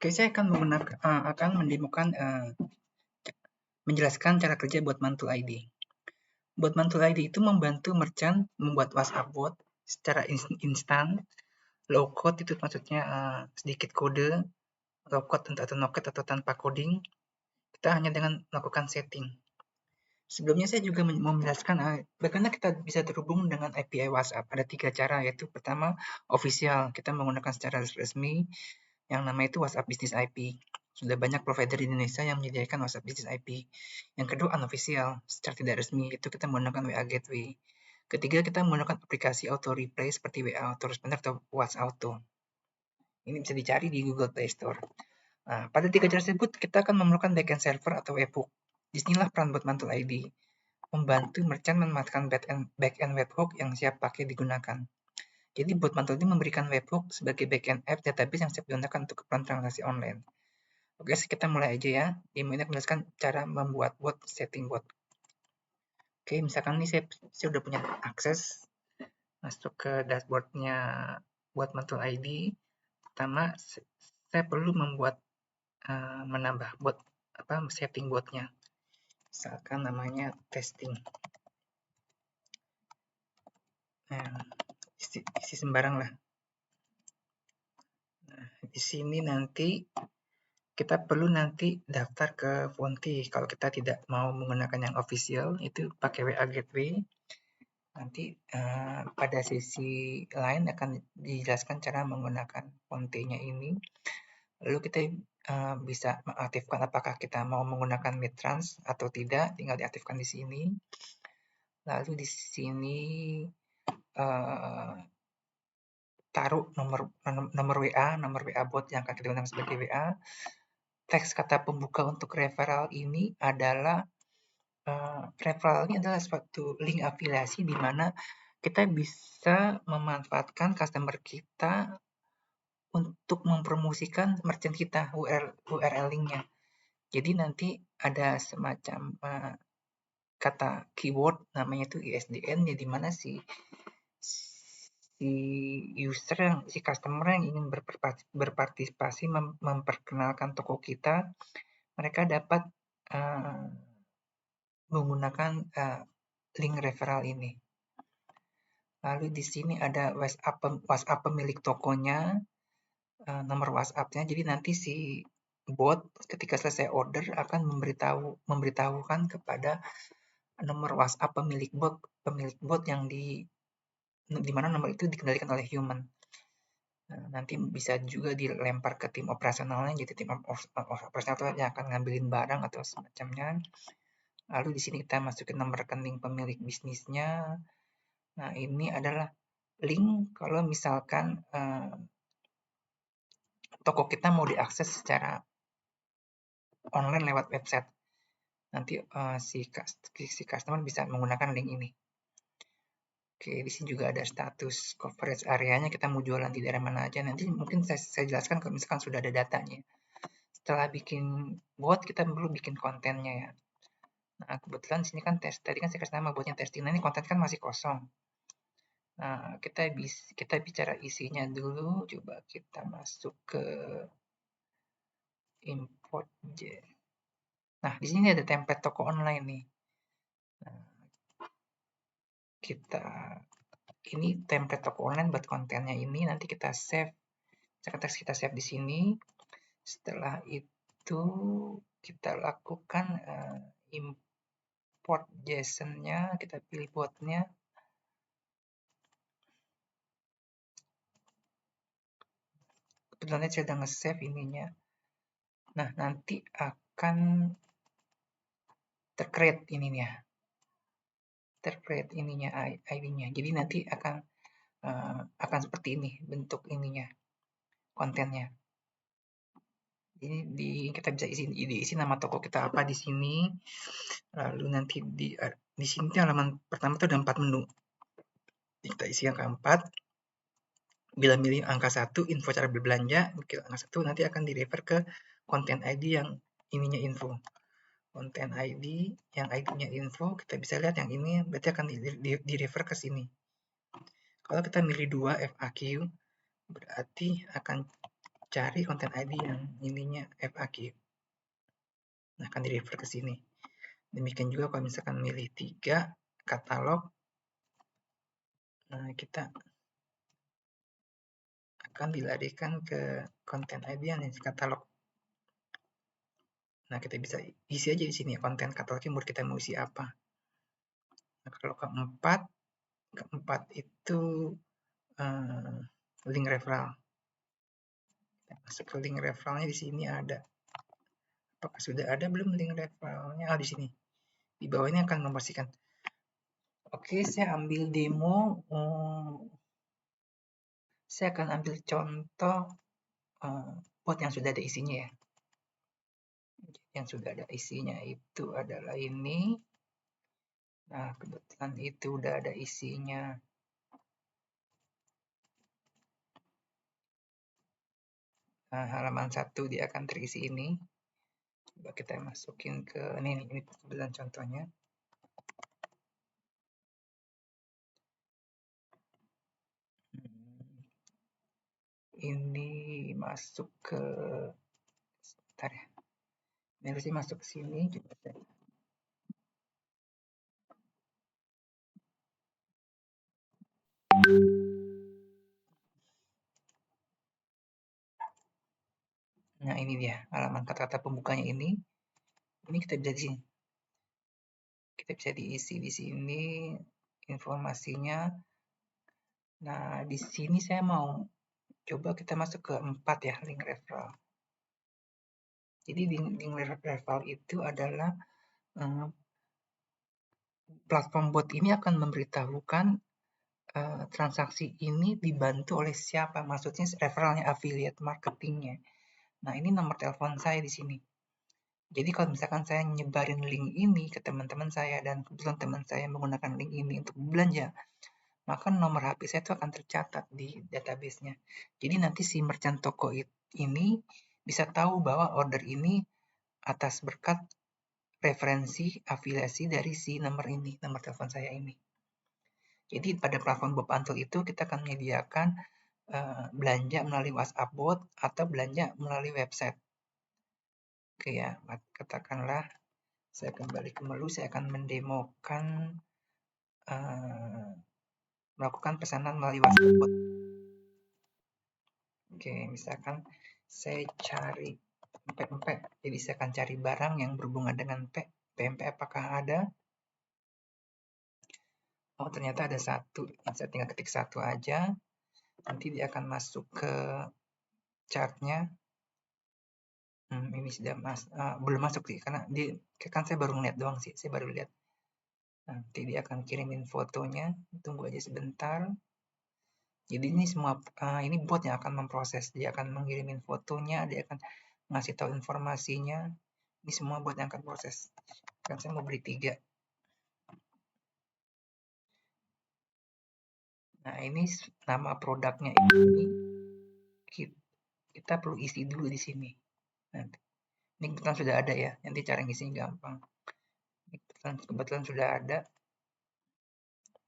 Oke, saya akan mendemokan menjelaskan cara kerja bot mantul ID. Bot mantul ID itu membantu merchant membuat WhatsApp bot secara instan, low code itu maksudnya sedikit kode, low code atau no code atau tanpa coding. Kita hanya dengan melakukan setting. Sebelumnya saya juga mau menjelaskan bagaimana kita bisa terhubung dengan API WhatsApp. Ada 3 cara, yaitu pertama official, kita menggunakan secara resmi yang namanya itu WhatsApp Business IP. Sudah banyak provider di Indonesia yang menyediakan WhatsApp Business IP. Yang kedua unofficial, secara tidak resmi, itu kita menggunakan WA Gateway. Ketiga, kita menggunakan aplikasi auto reply seperti WA Autoresponder atau WhatsApp Auto. Ini bisa dicari di Google Play Store. Nah, pada 3 cara tersebut, kita akan memerlukan backend server atau webhook. Disinilah peran bot mantul ID, membantu merchant memanfaatkan backend webhook yang siap pakai digunakan. Jadi bot mantul ini memberikan webhook sebagai backend app database yang siap digunakan untuk keperluan transaksi online. Oke, kita mulai aja ya. Demo ini menjelaskan cara membuat bot, setting bot. Oke, misalkan ini saya udah punya akses masuk ke dashboardnya bot mantul ID. Pertama, saya perlu membuat menambah bot setting botnya. Misalkan namanya testing. Nah, isi sembarang lah. Nah, di sini nanti kita perlu nanti daftar ke Fonti. Kalau kita tidak mau menggunakan yang official, itu pakai WA Gateway. Nanti pada sesi lain akan dijelaskan cara menggunakan Fonti-nya ini. Lalu kita bisa mengaktifkan apakah kita mau menggunakan Midtrans atau tidak, tinggal diaktifkan di sini. Lalu di sini taruh nomor WA bot yang akan kita gunakan sebagai WA. Teks kata pembuka untuk referral ini adalah referral ini adalah suatu link afiliasi di mana kita bisa memanfaatkan customer kita untuk mempromosikan merchant kita URL linknya. Jadi nanti ada semacam kata keyword namanya itu ISDN ya, di mana si customer yang ingin berpartisipasi memperkenalkan toko kita, mereka dapat menggunakan link referral ini. Lalu di sini ada WhatsApp pemilik tokonya, nomor WhatsApp-nya. Jadi nanti si bot ketika selesai order akan memberitahukan kepada nomor WhatsApp pemilik bot yang di mana nomor itu dikendalikan oleh human. Nah, nanti bisa juga dilempar ke tim operasionalnya, jadi tim operasional itu yang akan ngambilin barang atau semacamnya. Lalu di sini kita masukin nomor rekening pemilik bisnisnya. Nah, ini adalah link kalau misalkan toko kita mau diakses secara online lewat website. Nanti si customer bisa menggunakan link ini. Oke, di sini juga ada status coverage areanya, kita mau jualan di daerah mana aja. Nanti mungkin saya jelaskan kalau misalkan sudah ada datanya. Setelah bikin bot, kita perlu bikin kontennya ya. Nah, kebetulan di sini kan tadi kan saya kasih nama botnya testing. Nah, ini konten kan masih kosong. Nah, kita bicara isinya dulu. Coba kita masuk ke import. Nah, di sini ada template toko online nih. Nah, ini template toko online buat kontennya ini. Nanti kita save. Kita save di sini. Setelah itu kita lakukan import JSON-nya. Kita pilih botnya. Kebetulan saya sudah nge-save ininya. Nah, nanti akan tercreate ininya. Tercreate ininya ID-nya. Jadi nanti akan seperti ini bentuk ininya, kontennya. Jadi kita bisa isi nama toko kita apa di sini. Lalu nanti di sini halaman pertama itu ada 4 menu. Kita isi yang keempat. Bila milih angka 1, info cara berbelanja, angka 1 nanti akan di-refer ke konten ID yang ininya info. Konten ID yang ID-nya info, kita bisa lihat yang ini berarti akan di-refer ke sini. Kalau kita milih 2 FAQ, berarti akan cari konten ID yang ininya FAQ. Nah, akan di-refer ke sini. Demikian juga kalau misalkan milih 3 katalog, nah kita akan dilarikan ke konten ID yang di katalog. Nah, kita bisa isi aja di sini konten katalognya mau kita mau isi apa. Nah, kalau keempat itu link referral. Kita masuk ke link referralnya di sini ada. Apakah sudah ada belum link referralnya? Di sini. Di bawah ini akan memastikan. Oke, saya ambil demo. Saya akan ambil contoh bot yang sudah ada isinya ya. Yang sudah ada isinya itu adalah ini. Nah, kebetulan itu udah ada isinya. Nah, halaman 1 dia akan terisi ini. Coba kita masukin ke ini kebetulan contohnya. Ini masuk ke bentar ya. Ini harusnya masuk ke sini. Nah, ini dia halaman kata-kata pembukanya ini. Ini kita bisa di sini. Kita bisa diisi di sini informasinya. Nah, di sini saya mau coba kita masuk ke 4 ya, link referral. Jadi link referral itu adalah platform bot ini akan memberitahukan transaksi ini dibantu oleh siapa, maksudnya referralnya, affiliate marketingnya. Nah, ini nomor telepon saya di sini. Jadi kalau misalkan saya nyebarin link ini ke teman-teman saya dan kebetulan teman saya menggunakan link ini untuk belanja, maka nomor HP saya itu akan tercatat di database-nya. Jadi nanti si merchant toko ini bisa tahu bahwa order ini atas berkat referensi afiliasi dari si nomor ini, nomor telepon saya ini. Jadi pada platform Bob Antul itu kita akan menyediakan belanja melalui WhatsApp bot atau belanja melalui website. Oke ya, katakanlah saya kembali ke menu, saya akan mendemokan melakukan pesanan melalui WhatsApp bot. Oke, misalkan saya cari empek-empek, jadi saya akan cari barang yang berhubungan dengan empek apakah ada? Oh, ternyata ada satu. Saya tinggal ketik satu aja. Nanti dia akan masuk ke chartnya. Ini sudah belum masuk sih, karena kan saya baru ngeliat doang sih. Saya baru lihat. Nanti dia akan kirimin fotonya. Tunggu aja sebentar. Jadi ini semua ini bot yang akan memproses. Dia akan mengirimin fotonya. Dia akan ngasih tahu informasinya. Ini semua bot yang akan proses. Kan saya mau beli 3. Nah, ini nama produknya ini kita perlu isi dulu di sini. Nanti. Ini kebetulan sudah ada ya. Nanti cara ngisinya gampang. Ini kebetulan sudah ada.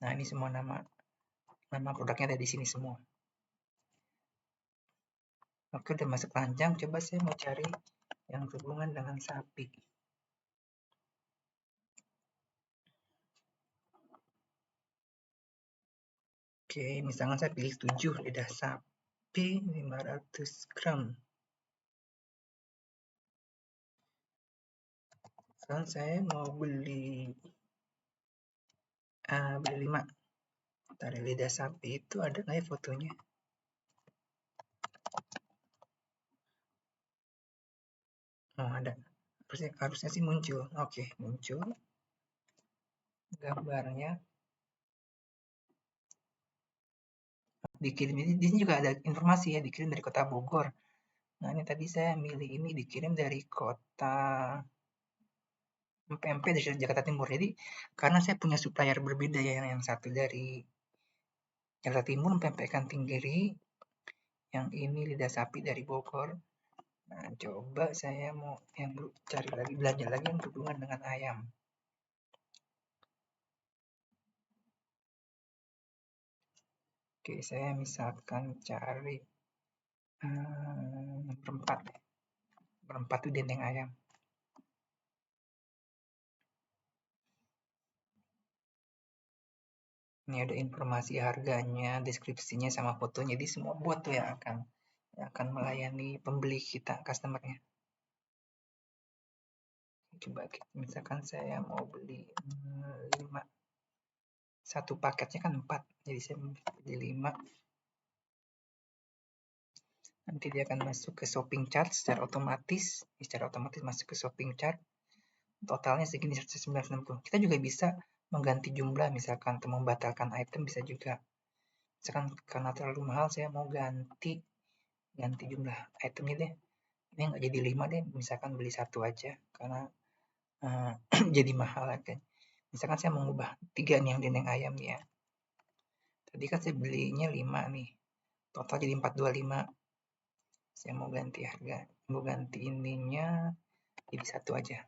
Nah, ini semua nama produknya ada di sini semua. Oke, udah masuk panjang. Coba saya mau cari yang berhubungan dengan sapi. Oke, misalnya saya pilih 7 lidah sapi 500 gram. Sekarang saya mau beli 5. Dari lidah sapi itu ada nggak ya fotonya? Oh, ada. Harusnya sih muncul. Oke, muncul gambarnya. Dikirim di sini juga ada informasi ya, dikirim dari kota Bogor. Nah, ini tadi saya milih ini dikirim dari kota PMP dari Jakarta Timur. Jadi karena saya punya supplier berbeda ya, yang satu dari Jakarta Timur mempempekkan Tinggiri, yang ini lidah sapi dari Bogor. Nah, coba saya mau yang cari lagi, belanja lagi yang berhubungan dengan ayam. Oke, saya misalkan cari berempat tuh dendeng ayam. Ini ada informasi harganya, deskripsinya sama fotonya. Jadi semua bot tuh yang akan melayani pembeli kita, customernya. Coba misalkan saya mau beli 5, satu paketnya kan 4, jadi saya beli 5. Nanti dia akan masuk ke shopping chart secara otomatis masuk ke shopping chart. Totalnya segini 119,60. Kita juga bisa mengganti jumlah, misalkan atau membatalkan item bisa juga. Misalkan karena terlalu mahal saya mau ganti jumlah itemnya deh. Ini nggak jadi 5 deh, misalkan beli 1 aja karena jadi mahal kan. Misalkan saya mengubah 3 nih yang dendeng ayam nih ya. Tadi kan saya belinya 5 nih. Total jadi 425. Saya mau ganti harga, mau ganti ininya jadi 1 aja.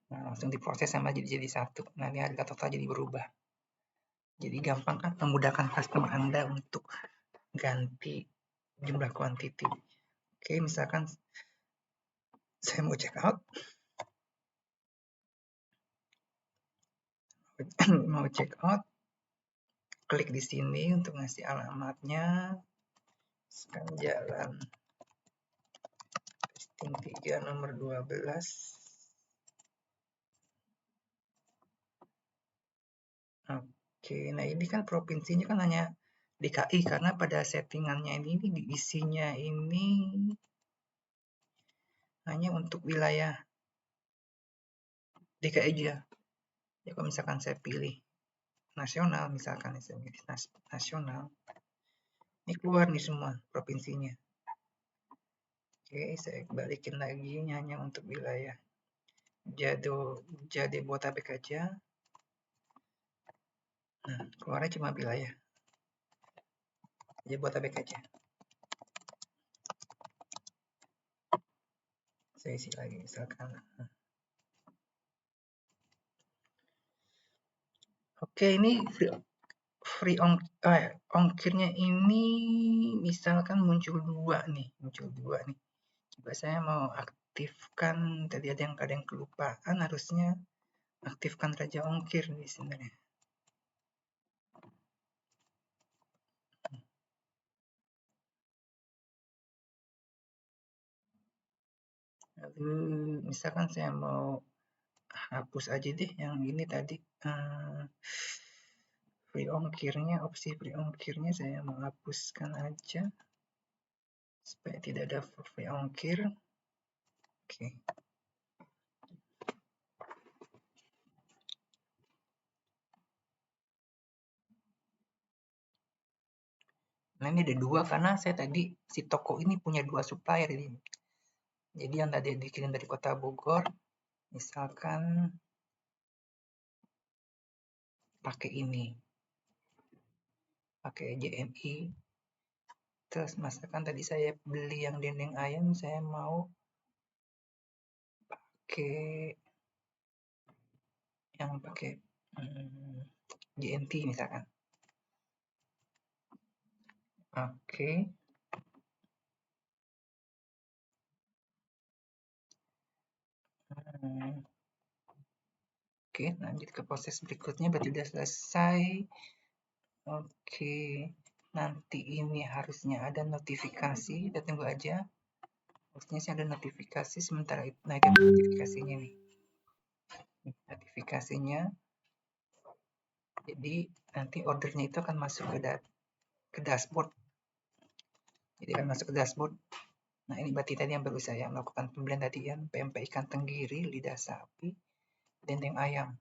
Nah, langsung diproses sama jadi 1. Nah, ini harga total jadi berubah. Jadi gampang kan, memudahkan customer Anda untuk ganti jumlah quantity. Oke, misalkan saya mau check out. Mau check out. Klik di sini untuk ngasih alamatnya. Sekarang jalan Testing 3 nomor 12. Oke, nah ini kan provinsinya kan hanya DKI karena pada settingannya ini diisinya ini hanya untuk wilayah DKI aja. Ya kalau misalkan saya pilih nasional, misalkan saya pilih nasional, ini keluar nih semua provinsinya. Oke, saya balikin lagi hanya untuk wilayah Jabodetabek aja. Nah, keluarnya cuma wilayah Jabodetabek aja. Saya isi lagi misalkan. Oke, ini free ongkirnya ini misalkan muncul 2 nih. Coba saya mau aktifkan, tadi ada yang kelupaan, harusnya aktifkan raja ongkir di sini. Lalu misalkan saya mau hapus aja deh yang ini tadi, free ongkirnya, opsi free ongkirnya saya mau hapuskan aja supaya tidak ada free ongkir. Oke. Nah, ini ada 2 karena saya tadi si toko ini punya 2 supplier ini. Jadi yang tadi dikirim dari Kota Bogor, misalkan pakai ini, pakai JMI. Terus misalkan tadi saya beli yang dendeng ayam, saya mau pakai yang pakai JNT misalkan. Oke. Oke, lanjut ke proses berikutnya, berarti sudah selesai. Oke, nanti ini harusnya ada notifikasi, kita tunggu aja. Harusnya sih ada notifikasi sementara itu. Nah, itu notifikasinya nih. Notifikasinya. Jadi nanti ordernya itu akan masuk ke dashboard. Jadi akan masuk ke dashboard. Nah, ini berarti tadi yang baru saya melakukan pembelian tadi ya, pempek ikan tenggiri, lidah sapi, dendeng ayam.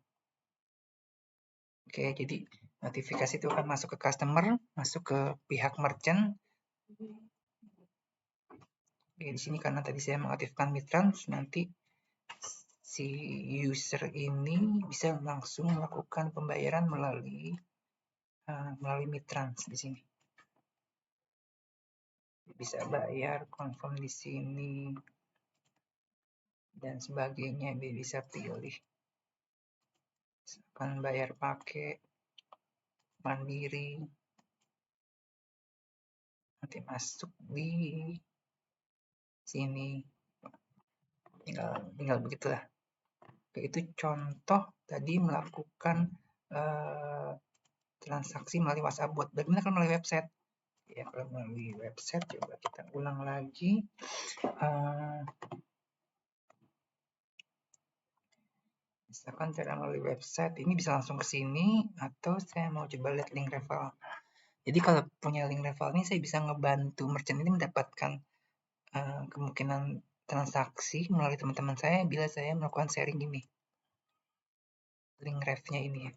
Oke, jadi notifikasi itu akan masuk ke customer, masuk ke pihak merchant. Oke, di sini karena tadi saya mengaktifkan Mitrans, nanti si user ini bisa langsung melakukan pembayaran melalui Mitrans di sini. Bisa bayar, confirm di sini, dan sebagainya. Bisa pilih. Misalkan bayar pakai Mandiri, nanti masuk di sini, tinggal begitulah. Itu contoh tadi melakukan transaksi melalui WhatsApp bot. Bagaimana kalau melalui website? Ya, kalau melalui website coba kita ulang lagi. Misalkan cara melalui website ini bisa langsung ke sini, atau saya mau coba lihat link referral. Jadi kalau punya link referral ini saya bisa ngebantu merchant ini mendapatkan kemungkinan transaksi melalui teman-teman saya bila saya melakukan sharing ini. Link ref-nya ini ya.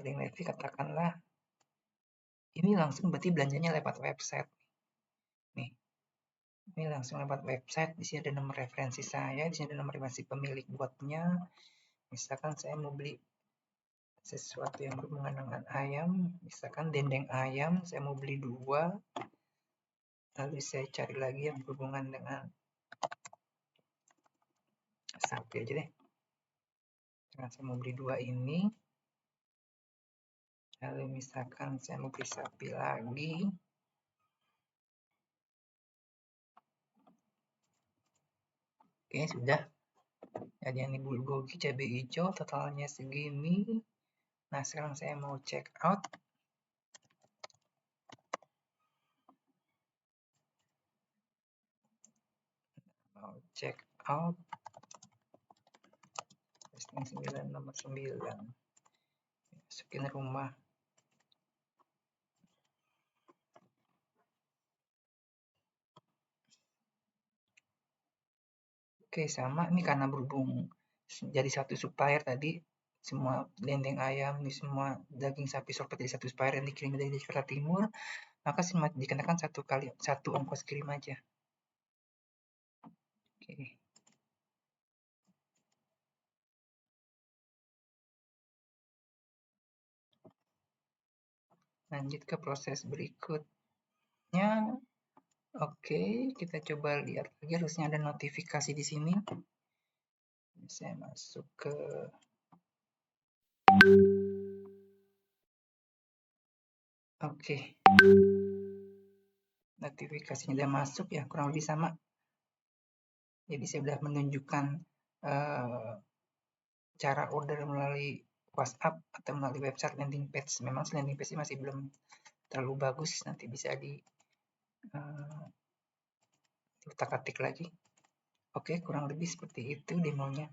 Link ref katakanlah ini langsung berarti belanjanya lewat website. Nih. Ini langsung lewat website. Di sini ada nomor referensi saya, di sini ada nomor referensi pemilik botnya. Misalkan saya mau beli sesuatu yang berhubungan dengan ayam, misalkan dendeng ayam, saya mau beli 2. Lalu saya cari lagi yang berhubungan dengan sapi aja deh. Karena saya mau beli 2 ini. Lalu misalkan saya mau beli sapi lagi. Oke, sudah. Jadi ini bulgogi cabai hijau, totalnya segini. Nah, sekarang saya mau check out. Mau check out. Listing 9, nomor 9. Masukin rumah. Oke, sama ini karena berhubung jadi satu supplier tadi, semua dendeng ayam, ini semua daging sapi sorpet jadi satu supplier yang dikirim dari Jakarta Timur, maka semua dikenakan satu ongkos kirim aja. Oke. Lanjut ke proses berikutnya. Oke, kita coba lihat lagi, harusnya ada notifikasi di sini. Saya masuk ke Oke. Notifikasinya sudah masuk ya, kurang lebih sama. Jadi saya sudah menunjukkan cara order melalui WhatsApp atau melalui website landing page. Memang landing page masih belum terlalu bagus, nanti bisa diutak-atik lagi. Oke, kurang lebih seperti itu demonya.